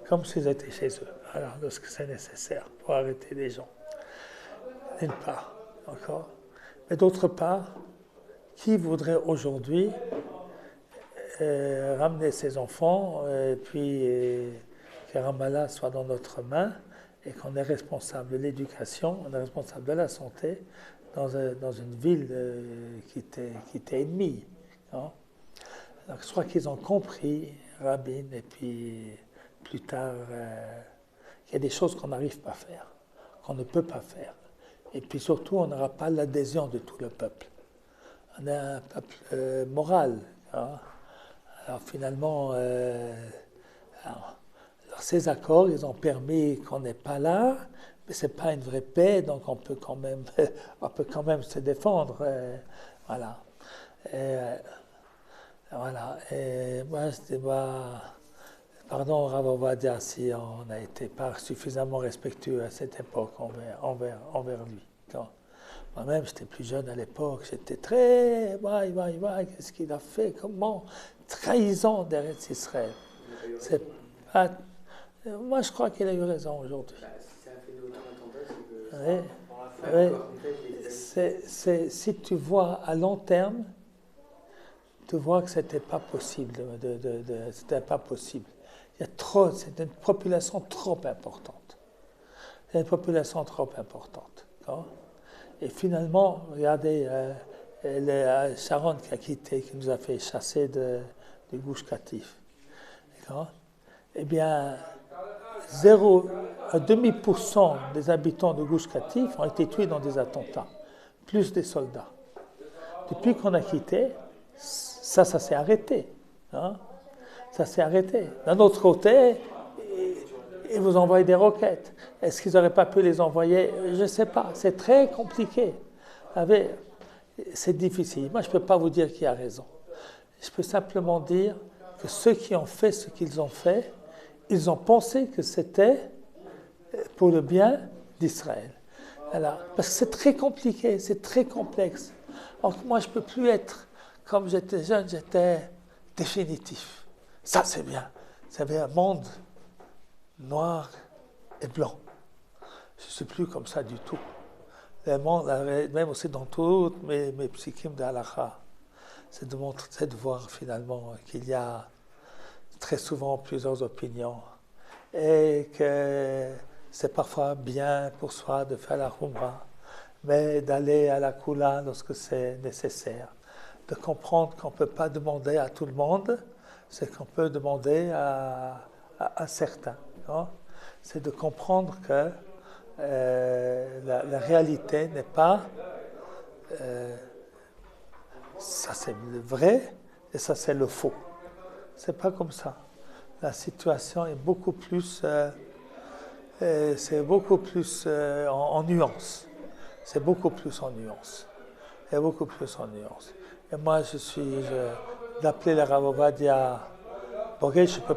comme s'ils étaient chez eux, alors lorsque c'est nécessaire pour arrêter les gens. D'une part, encore. Mais d'autre part, qui voudrait aujourd'hui ramener ses enfants et puis que Ramallah soit dans notre main et qu'on est responsable de l'éducation, on est responsable de la santé dans une ville qui était ennemie. Non? Donc, je crois qu'ils ont compris, Rabin, et puis plus tard, qu'il y a des choses qu'on n'arrive pas à faire, qu'on ne peut pas faire. Et puis surtout, on n'aura pas l'adhésion de tout le peuple. On est un peuple moral. Hein? Alors finalement, ces accords, ils ont permis qu'on n'est pas là, mais ce n'est pas une vraie paix, donc on peut quand même se défendre. Voilà. Voilà. Et moi, je dis, pardon, Rav Ovadia, si on n'a été pas suffisamment respectueux à cette époque envers lui. Moi-même, j'étais plus jeune à l'époque, j'étais très, qu'est-ce qu'il a fait, comment, trahison d'Eretz Israël. C'est pas, moi, je crois qu'il a eu raison aujourd'hui. Si ça a fait autant d'attentats, si tu vois à long terme, tu vois que c'était pas possible. C'était pas possible. C'est une population trop importante. C'est une population trop importante. Et finalement, regardez, Sharon qui a quitté, qui nous a fait chasser du Gush Katif. Eh bien, 0,5% des habitants de Gush Katif ont été tués dans des attentats, plus des soldats. Depuis qu'on a quitté, ça s'est arrêté. Ça s'est arrêté. D'un autre côté, ils vous envoient des roquettes. Est-ce qu'ils n'auraient pas pu les envoyer? Je ne sais pas. C'est très compliqué. C'est difficile. Moi, je ne peux pas vous dire qui a raison. Je peux simplement dire que ceux qui ont fait ce qu'ils ont fait, ils ont pensé que c'était pour le bien d'Israël. Voilà. Parce que c'est très compliqué, c'est très complexe. Donc moi, je ne peux plus être, comme j'étais jeune, j'étais définitif. Ça, c'est bien. C'est un monde noir et blanc. Je ne suis plus comme ça du tout. Le monde, même aussi dans toutes mes psychimes de halakha, c'est de voir finalement qu'il y a très souvent plusieurs opinions et que c'est parfois bien pour soi de faire la Humra, mais d'aller à la Kula lorsque c'est nécessaire, de comprendre qu'on ne peut pas demander à tout le monde ce qu'on peut demander à certains. Non? C'est de comprendre que la réalité n'est pas ça c'est le vrai et ça c'est le faux. C'est pas comme ça. La situation est beaucoup plus en nuances. C'est beaucoup plus en nuances. Et beaucoup plus en nuances. Et moi d'appeler le Rav Ovadia Borgel, je ne peux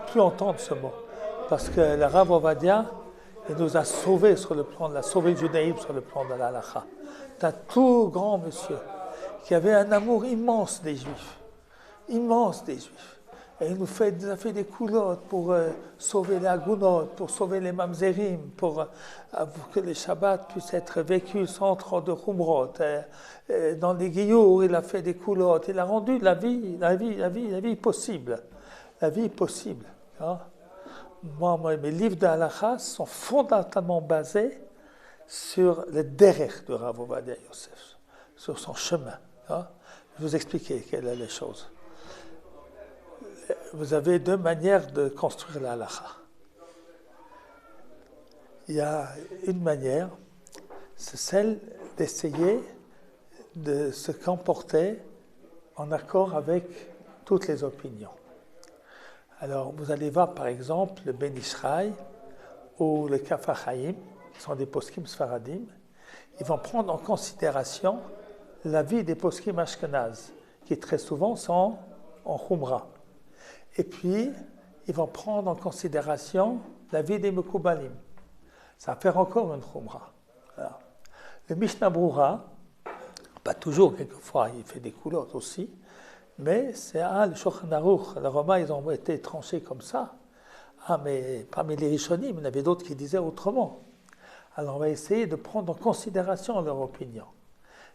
plus entendre ce mot. Parce que le Rav Ovadia, il nous a sauvés sauvé le judaïsme sur le plan de la halakha. C'est un tout grand monsieur qui avait un amour immense des Juifs. Immense des Juifs. il nous a fait des coulottes pour sauver les agounot, pour sauver les mamzerim, pour que les Shabbats puissent être vécus sans trop de khumrot. Dans les guilloux, il a fait des coulottes, il a rendu la vie possible. La vie possible. Hein? Moi, mes livres de halakha sont fondamentalement basés sur le derech de Rav Ovadia Yosef, sur son chemin. Hein? Je vais vous expliquer quelles sont les choses. Vous avez deux manières de construire la halakha. Il y a une manière, c'est celle d'essayer de se comporter en accord avec toutes les opinions. Alors, vous allez voir par exemple le Ben Ishraï ou le Kaf HaChaim, qui sont des poskim sfaradim, ils vont prendre en considération l'avis des poskim ashkenaz, qui très souvent sont en Khumra. Et puis, ils vont prendre en considération l'avis des Mekoubalim. Ça va faire encore une Khumra. Alors, le Mishnah Brura, pas toujours, quelquefois, il fait des coulottes aussi, mais c'est le Shulchan Aruch. Les Romains, ils ont été tranchés comme ça. Mais parmi les Rishonim, il y en avait d'autres qui disaient autrement. Alors, on va essayer de prendre en considération leur opinion.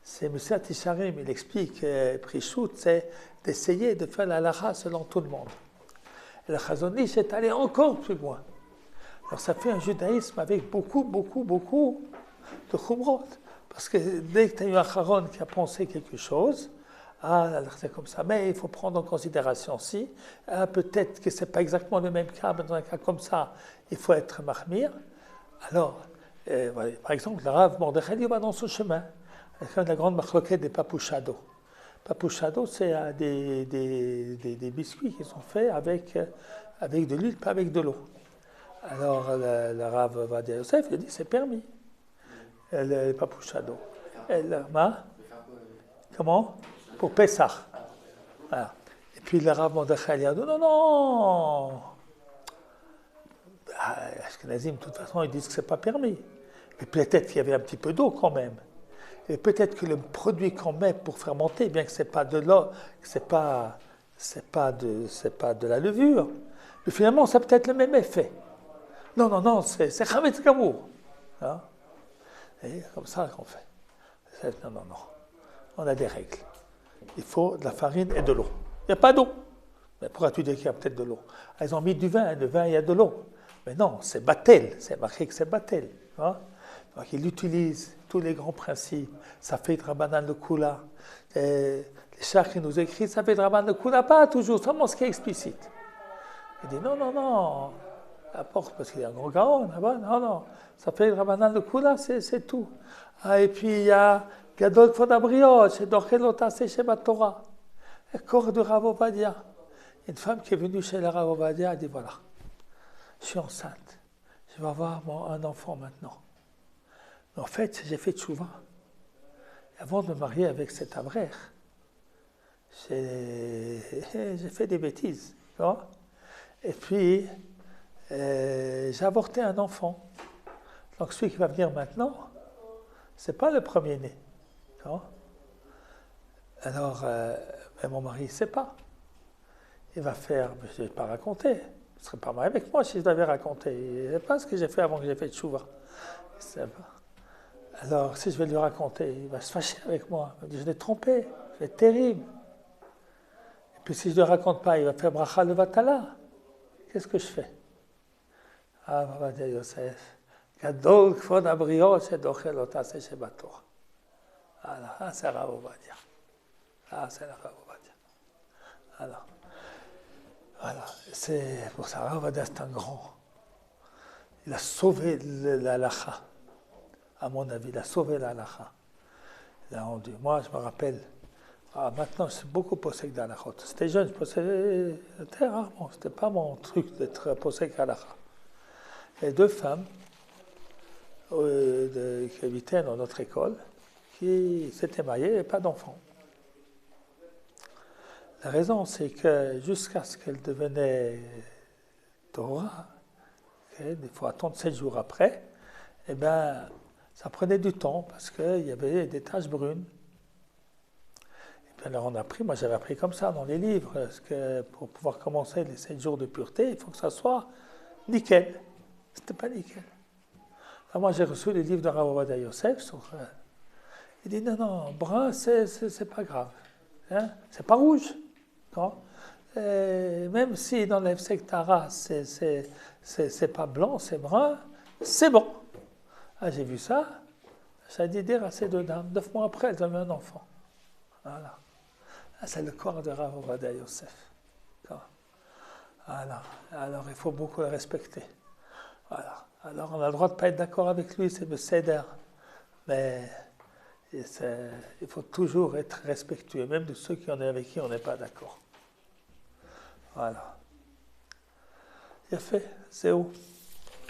C'est M. Tisharim, il explique, Prichout, c'est d'essayer de faire la halakha selon tout le monde. Et le Chazon Ish est allé encore plus loin. Alors, ça fait un judaïsme avec beaucoup de khumrot. Parce que dès que tu as eu un Charon qui a pensé quelque chose, alors c'est comme ça. Mais il faut prendre en considération aussi, peut-être que ce n'est pas exactement le même cas, mais dans un cas comme ça, il faut être mahmir. Alors, voilà, par exemple, le Rav Mordechai va dans ce chemin. C'est la grande marloquette des papouchado. Papouchado, c'est des biscuits qui sont faits avec de l'huile, pas avec de l'eau. Alors, le Rav Ovadia Yosef, il dit c'est permis. Le papouchado. Comment? Pour Pessah. Voilà. Et puis le Rav Mordechai a dit non. Ashkenazim, de toute façon, ils disent que ce n'est pas permis. Mais peut-être qu'il y avait un petit peu d'eau quand même. Et peut-être que le produit qu'on met pour fermenter, bien que ce n'est pas de l'eau, que ce n'est pas de la levure, mais finalement, ça a peut-être le même effet. Non, c'est Chametz Gamour. Hein? Et comme ça qu'on fait. Non. On a des règles. Il faut de la farine et de l'eau. Il n'y a pas d'eau. Mais pourquoi tu dis qu'il y a peut-être de l'eau? Ils ont mis du vin, le vin, il y a de l'eau. Mais non, c'est batel, c'est marqué que c'est batel. Hein? Donc il utilise tous les grands principes. Ça fait de Rabbanan le Kula. Les chars qui nous écrivent, ça fait de Rabbanan le Kula, pas toujours, seulement ce qui est explicite. Il dit non, apporte, parce qu'il y a un gros gaon là-bas, non, ça fait de Rabbanan le Kula, c'est tout. Et puis il y a Gadol Kvodabriot, chez Dorkelota, c'est chez Torah. Le corps de Rav Ovadia. Une femme qui est venue chez le Rav Ovadia, elle dit voilà, je suis enceinte, je vais avoir un enfant maintenant. Mais en fait, j'ai fait tchouva. Avant de me marier avec cet avraire, j'ai fait des bêtises. Tu vois? Et puis, j'ai avorté un enfant. Donc celui qui va venir maintenant, ce n'est pas le premier-né. Tu vois? Alors, mon mari ne sait pas. Il va faire, je ne vais pas raconter. Il ne serait pas marié avec moi si je l'avais raconté. Il ne sait pas ce que j'ai fait avant que j'ai fait tchouva. Il ne sait pas. Alors, si je vais lui raconter, il va se fâcher avec moi. Il va dire, je l'ai trompé, c'est terrible. Et puis si je ne le raconte pas, il va faire bracha le vatala. Qu'est-ce que je fais? Ah, Ovadia Yosef, Gadol Kvod Abriot, c'est Dochel Otase chez Bator. Ah, c'est Rav Ovadia. C'est la Rav Ovadia. Alors, voilà, c'est pour ça, Rav Ovadia, c'est un grand. Il a sauvé la halakha. À mon avis, il a sauvé la halakha. Il a rendu. Moi, je me rappelle, maintenant, je suis beaucoup possédé d'halakha. C'était jeune, je possédais très rarement. C'était pas mon truc d'être possédé d'halakha. Il y a deux femmes qui habitaient dans notre école, qui s'étaient mariées et pas d'enfants. La raison, c'est que jusqu'à ce qu'elle devenait Torah, il faut attendre 7 jours après, eh bien, ça prenait du temps parce qu'il y avait des taches brunes. Et Alors on a appris, moi j'avais appris comme ça dans les livres, parce que pour pouvoir commencer les 7 jours de pureté, il faut que ça soit nickel. C'était pas nickel. Alors moi j'ai reçu les livres de Rav Ovadia Yosef sur... il dit non, brun c'est pas grave. Hein? C'est pas rouge. Non? Et même si dans l'Efsek Tara c'est pas blanc, c'est brun, c'est bon. Ah, j'ai vu ça, ça a dit dire à ces 2 dames. 9 mois après, elles avaient un enfant. Voilà. Ah, c'est le corps de Rav Ovadia Yosef. Voilà. Alors il faut beaucoup le respecter. Voilà. Alors on a le droit de ne pas être d'accord avec lui, c'est le céder. Mais il faut toujours être respectueux, même de ceux avec qui on n'est pas d'accord. Voilà. Il a fait, c'est où?